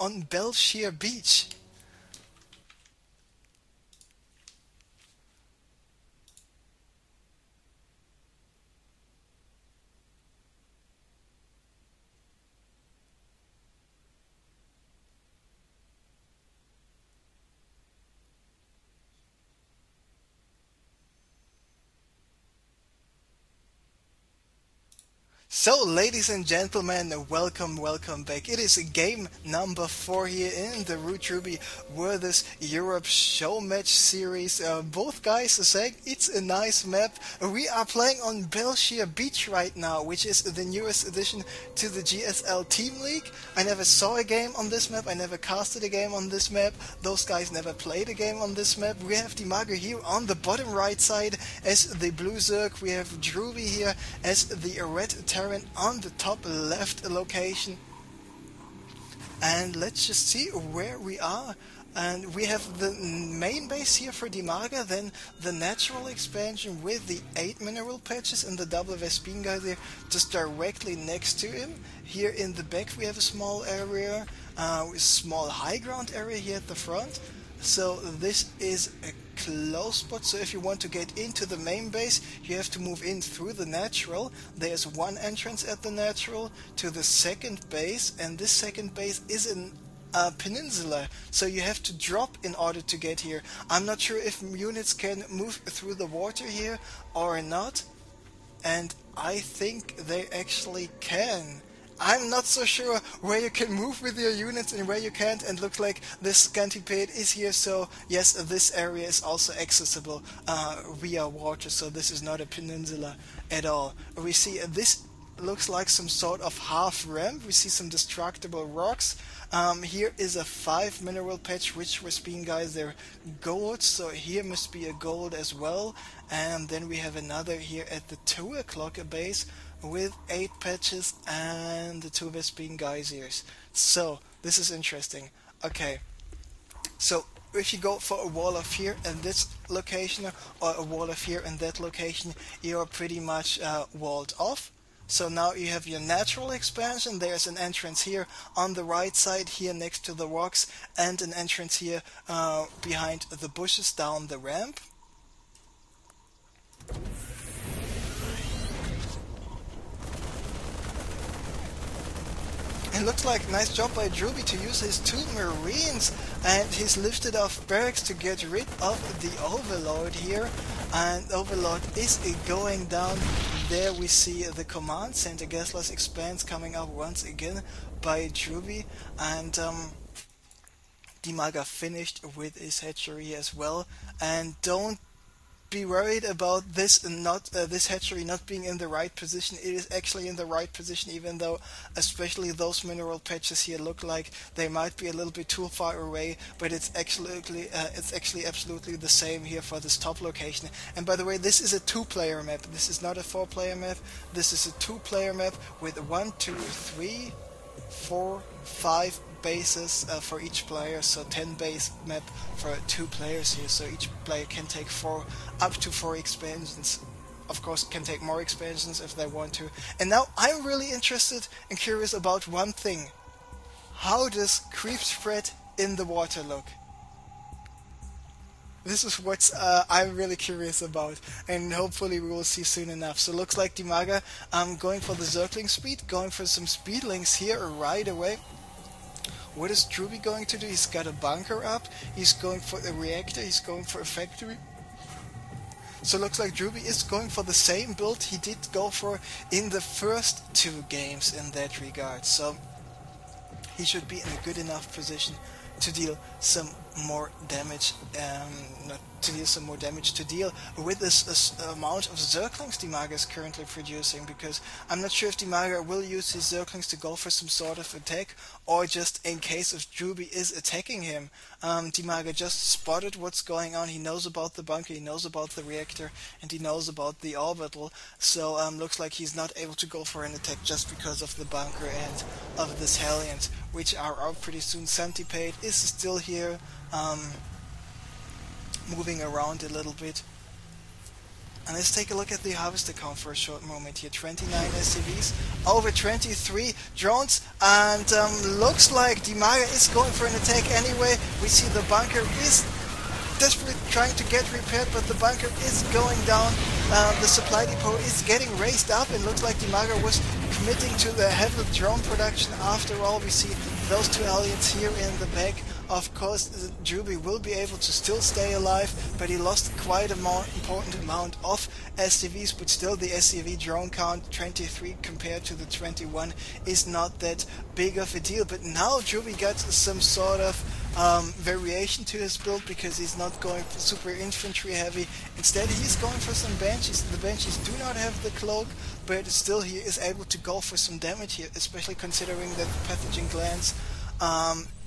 on Belshire Beach. So, ladies and gentlemen, welcome back. It is game number 4 here in the ROOTDrewbie Worthers Europe Show Match Series. Both guys are saying it's a nice map. We are playing on Belshire Beach right now, which is the newest addition to the GSL Team League. I never saw a game on this map. I never casted a game on this map. Those guys never played a game on this map. We have Dimaga here on the bottom right side as the blue Zerg. We have Drewbie here as the red Terran on the top left location, and let's just see where we are. And we have the main base here for Dimaga, then the natural expansion with the 8 mineral patches and the double Vespine guy there just directly next to him. Here in the back we have a small area, a small high ground area here at the front. So this is a close spot, so if you want to get into the main base you have to move in through the natural. There's one entrance at the natural to the second base, and this second base is in a peninsula, so you have to drop in order to get here. I'm not sure if units can move through the water here or not, and I think they actually can. I'm not so sure where you can move with your units and where you can't, and looks like this Scantipede is here, so yes, this area is also accessible via water, so this is not a peninsula at all. We see this looks like some sort of half ramp. We see some destructible rocks. Here is a 5 mineral patch, which was being guys there gold, so here must be a gold as well. And then we have another here at the 2 o'clock base with 8 patches and the 2 Vespine geysers. So this is interesting. Okay, so if you go for a wall of here in this location or a wall of here in that location, you are pretty much walled off. So now you have your natural expansion. There's an entrance here on the right side here next to the rocks, and an entrance here behind the bushes down the ramp. It looks like a nice job by Drewbie to use his 2 Marines, and he's lifted off barracks to get rid of the Overlord here, and Overlord is going down. There we see the command center gasless expanse coming up once again by Drewbie, and Dimaga finished with his hatchery as well. And don't be worried about this this hatchery not being in the right position. It is actually in the right position, even though especially those mineral patches here look like they might be a little bit too far away, but it's actually absolutely the same here for this top location. And by the way, this is a 2-player map. This is not a 4-player map. This is a 2-player map with 1, 2, 3, 4, 5 bases for each player, so 10 base map for 2 players here, so each player can take up to 4 expansions. Of course, can take more expansions if they want to. And now I'm really interested and curious about one thing. How does creep spread in the water look? This is what I'm really curious about, and hopefully we will see soon enough. So looks like Dimaga going for the circling speed, going for some speedlings here right away. What is Drewbie going to do? He's got a bunker up, he's going for a reactor, he's going for a factory. So looks like Drewbie is going for the same build he did go for in the first 2 games in that regard. So he should be in a good enough position to deal some more damage, to deal with this amount of Zerglings Dimaga is currently producing, because I'm not sure if Dimaga will use his Zerglings to go for some sort of attack, or just in case if Drewbie is attacking him. Dimaga just spotted what's going on. He knows about the bunker, he knows about the reactor, and he knows about the orbital, so looks like he's not able to go for an attack just because of the bunker and of this Hellions, which are out pretty soon. Centipede is still here, moving around a little bit. And let's take a look at the harvester count for a short moment here. 29 SCVs, over 23 drones, and looks like Dimaga is going for an attack anyway. We see the bunker is desperately trying to get repaired, but the bunker is going down. The supply depot is getting raised up, and looks like Dimaga was committing to the heavy drone production. After all, we see those two aliens here in the back. Of course, ROOTDrewbie will be able to still stay alive, but he lost quite an important amount of SCVs, but still the SCV drone count, 23 compared to the 21, is not that big of a deal. But now ROOTDrewbie got some sort of variation to his build, because he's not going for super infantry heavy. Instead, he's going for some Banshees. The Banshees do not have the cloak, but still he is able to go for some damage here, especially considering that the pathogen glands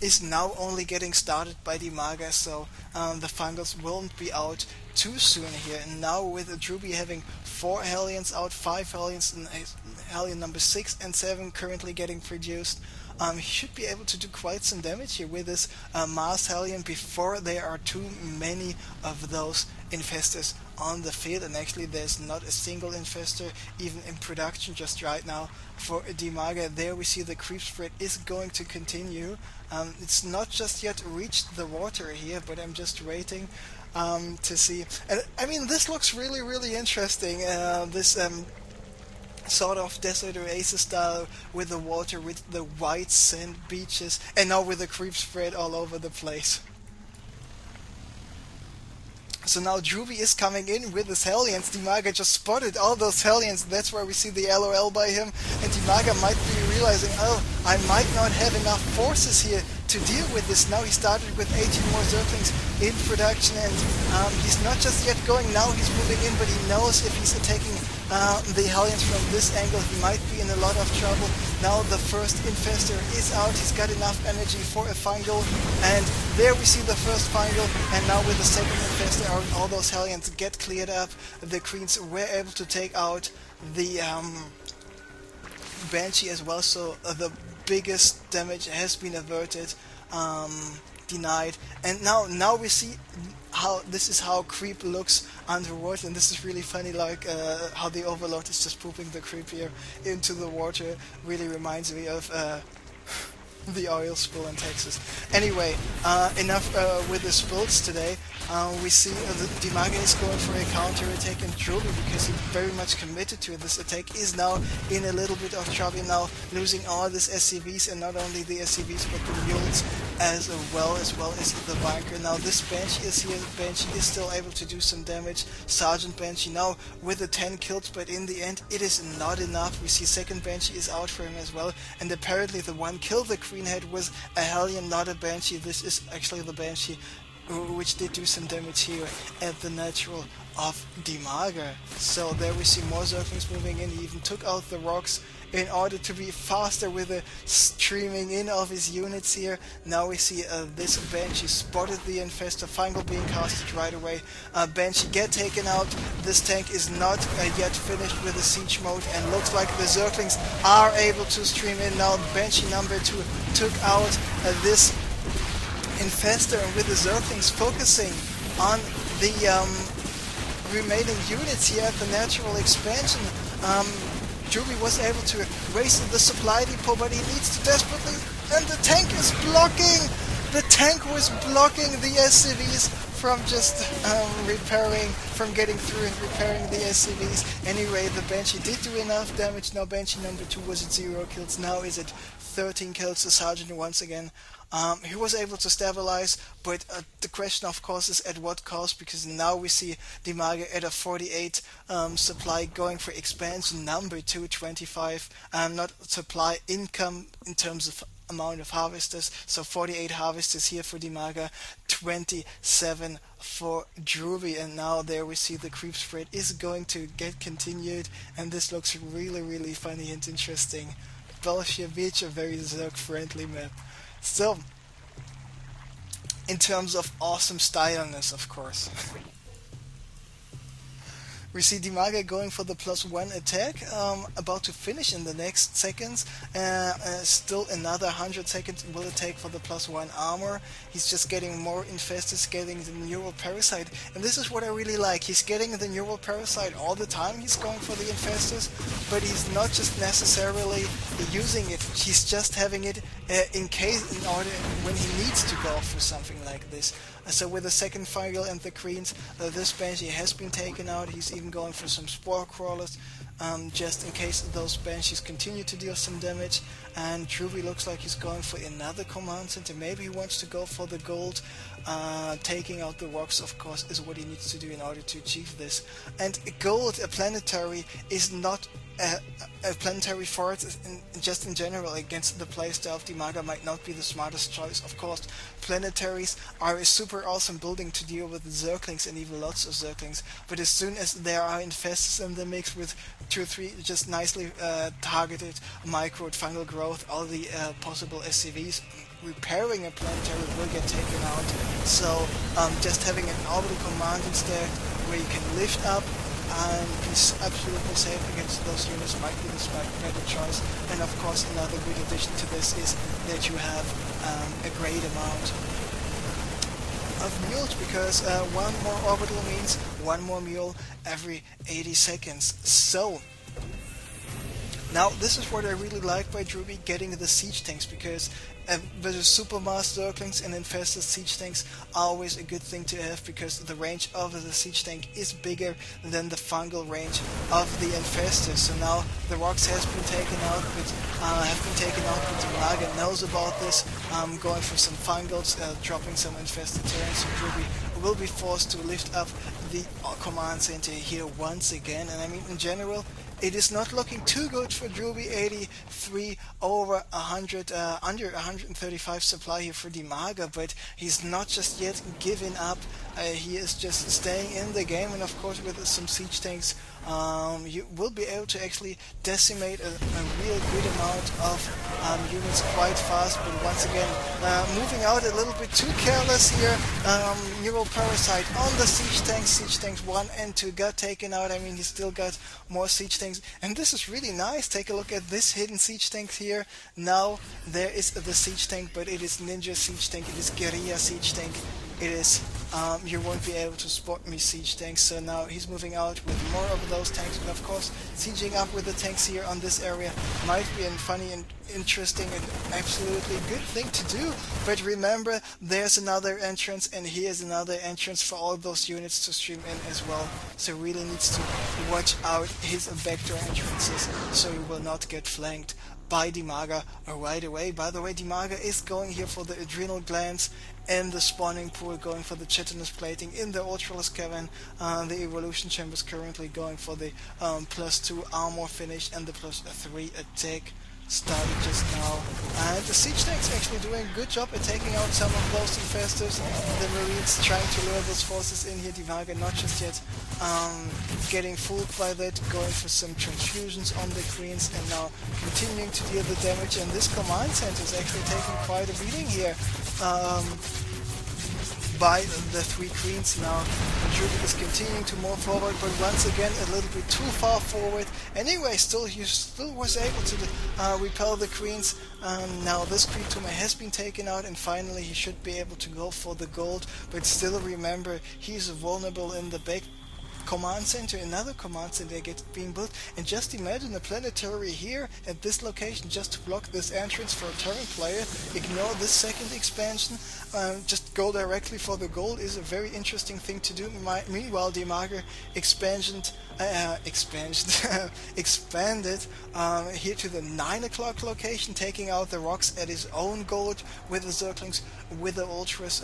is now only getting started by Dimaga, so the fungals won't be out too soon here. And now with ROOTDrewbie having 4 Hellions out, 5 Hellions, and Hellion number 6 and 7 currently getting produced, he should be able to do quite some damage here with this Mars Hellion before there are too many of those infestors on the field. And actually there's not a single infestor even in production just right now for Dimaga. There we see the creep spread is going to continue. It's not just yet reached the water here, but I'm just waiting to see. And I mean, this looks really interesting, this sort of desert oasis style with the water, with the white sand beaches, and now with the creep spread all over the place. So now ROOTDrewbie is coming in with his Hellions. Dimaga just spotted all those Hellions. That's where we see the LOL by him. And Dimaga might be realizing, oh, I might not have enough forces here to deal with this. Now he started with 18 more Zerglings in production, and he's not just yet going, now he's moving in, but he knows if he's attacking the Hellions from this angle, he might be in a lot of trouble. Now the first infestor is out, he's got enough energy for a fungal, and there we see the first fungal, and now with the second infestor out, all those Hellions get cleared up. The Queens were able to take out the Banshee as well, so the biggest damage has been averted, denied. And now we see how this is how creep looks underwater, and this is really funny, like how the Overlord is just pooping the creep here into the water. Really reminds me of the oil spill in Texas. Anyway, enough with the spills today. We see that Dimaga is going for a counter-attack, and ROOTDrewbie, because he's very much committed to this attack, is now in a little bit of trouble, now losing all these SCVs, and not only the SCVs but the mules as well as the bunker. Now this Banshee is here, Banshee is still able to do some damage. Sergeant Banshee now with the 10 kills, but in the end it is not enough. We see second Banshee is out for him as well, and apparently the one kill the Queen had was a Hellion, not a Banshee. This is actually the Banshee, which did do some damage here at the natural of Dimaga. So there we see more Zerglings moving in. He even took out the rocks in order to be faster with the streaming in of his units here. Now we see this Banshee spotted the infestor, fungal being casted right away. Banshee get taken out. This tank is not yet finished with the siege mode, and looks like the Zerglings are able to stream in now. Banshee number 2 took out this infestor, and with the Zerglings focusing on the remaining units here at the natural expansion, ROOTDrewbie was able to raise the supply depot, but he needs to desperately, and the tank is blocking! The tank was blocking the SCVs from just from getting through and repairing the SCVs. Anyway, the Banshee did do enough damage. Now Banshee number 2 was at 0 kills, now is at 13 kills. The Sergeant once again, he was able to stabilize, but the question of course is at what cost, because now we see Dimaga at a 48 supply, going for expansion number 2, 25, not supply, income in terms of amount of harvesters, so 48 harvesters here for Dimaga, 27 for ROOTDrewbie, and now there we see the creep spread is going to get continued, and this looks really funny and interesting. Belshia Beach, a very Zerg friendly map. Still, in terms of awesome styleness, of course. We see Dimaga going for the +1 attack, about to finish in the next seconds. Still another 100 seconds will it take for the +1 armor. He's just getting more infested, getting the neural parasite, and this is what I really like. He's getting the neural parasite all the time. He's going for the infestors, but he's not just necessarily using it. He's just having it in order when he needs to go for something like this. So with the second Fungal and the Creens, this Banshee has been taken out. He's even going for some Spore Crawlers, just in case those Banshees continue to deal some damage. And Drewbie looks like he's going for another command center. Maybe he wants to go for the gold. Taking out the rocks, of course, is what he needs to do in order to achieve this. And gold, a planetary, is not a planetary force just in general against the playstyle of Dimaga might not be the smartest choice. Of course, planetaries are a super awesome building to deal with Zerglings and even lots of Zerglings, but as soon as there are infestors in the mix with 2 or 3 just nicely targeted micro fungal growth, all the possible SCVs, repairing a planetary will get taken out. So just having an orbital command instead where you can lift up and be absolutely safe against those units might be the better choice. And of course another good addition to this is that you have a great amount of mules, because one more orbital means one more mule every 80 seconds. So now this is what I really like by Drewbie, getting the siege tanks, because with the supermass Zerglings and infested siege tanks are always a good thing to have, because the range of the siege tank is bigger than the fungal range of the infestors. So now the rocks has been taken out, but Dimaga knows about this, going for some fungals, dropping some infested terrain. So Drewbie will be forced to lift up the command center here once again. And I mean, in general, it is not looking too good for Drewbie. 83 over 100, under 135 supply here for Dimaga, but he's not just yet giving up. He is just staying in the game, and of course with some siege tanks you will be able to actually decimate a real good amount of units quite fast. But once again, moving out a little bit too careless here. Neural Parasite on the siege tanks 1 and 2 got taken out. I mean, he still got more siege tanks, and this is really nice. Take a look at this hidden siege tank here. Now there is the siege tank, but it is ninja siege tank, it is guerrilla siege tank, it is you won't be able to spot me siege tanks. So now he's moving out with more of those tanks, and of course sieging up with the tanks here on this area might be a funny and interesting and absolutely good thing to do. But remember, there's another entrance, and here's another entrance for all those units to stream in as well. So really needs to watch out his vector entrances so he will not get flanked by Dimaga right away. By the way, Dimaga is going here for the adrenal glands in the spawning pool, going for the chitinous plating in the Ultraless Cavern. The evolution chamber is currently going for the +2 armor finish and the +3 attack started just now. And the siege tank's actually doing a good job at taking out some of those infestors. The Marines trying to lure those forces in here. Dimaga not just yet getting fooled by that, going for some transfusions on the Queens, and now continuing to deal the damage. And this command center is actually taking quite a beating here by the 3 Queens now. Drewbie is continuing to move forward, but once again a little bit too far forward. Anyway, he still was able to repel the Queens. Now this creep has been taken out, and finally he should be able to go for the gold, but still remember, he's vulnerable in the back command center. Another command center gets being built, and just imagine a planetary here at this location just to block this entrance for a Terran player. Ignore this second expansion, just go directly for the gold is a very interesting thing to do. Meanwhile, Dimaga expanded here to the 9 o'clock location, taking out the rocks at his own gold with the Zerglings, with the Ultras,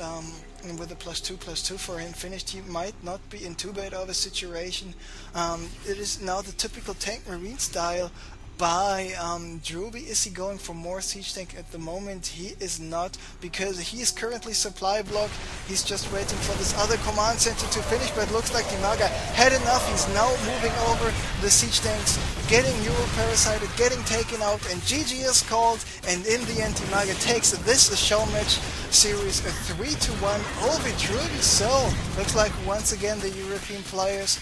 and with the +2/+2 for him finished. He might not be in too bad of a situation. It is now the typical tank marine style by ROOTDrewbie. Is he going for more siege tank? At the moment he is not, because he is currently supply block. He's just waiting for this other command center to finish, but it looks like Dimaga had enough. He's now moving over the siege tanks, getting Euro parasited, getting taken out, and GG is called, and in the end Dimaga takes this show match series a 3-1 over ROOTDrewbie. So looks like once again the European players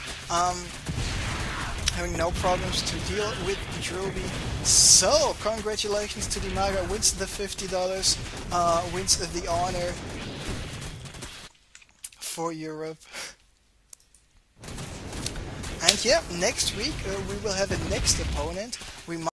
having no problems to deal with ROOTDrewbie. So congratulations to Dimaga, wins the $50, wins the honor for Europe. And yeah, next week we will have a next opponent. We might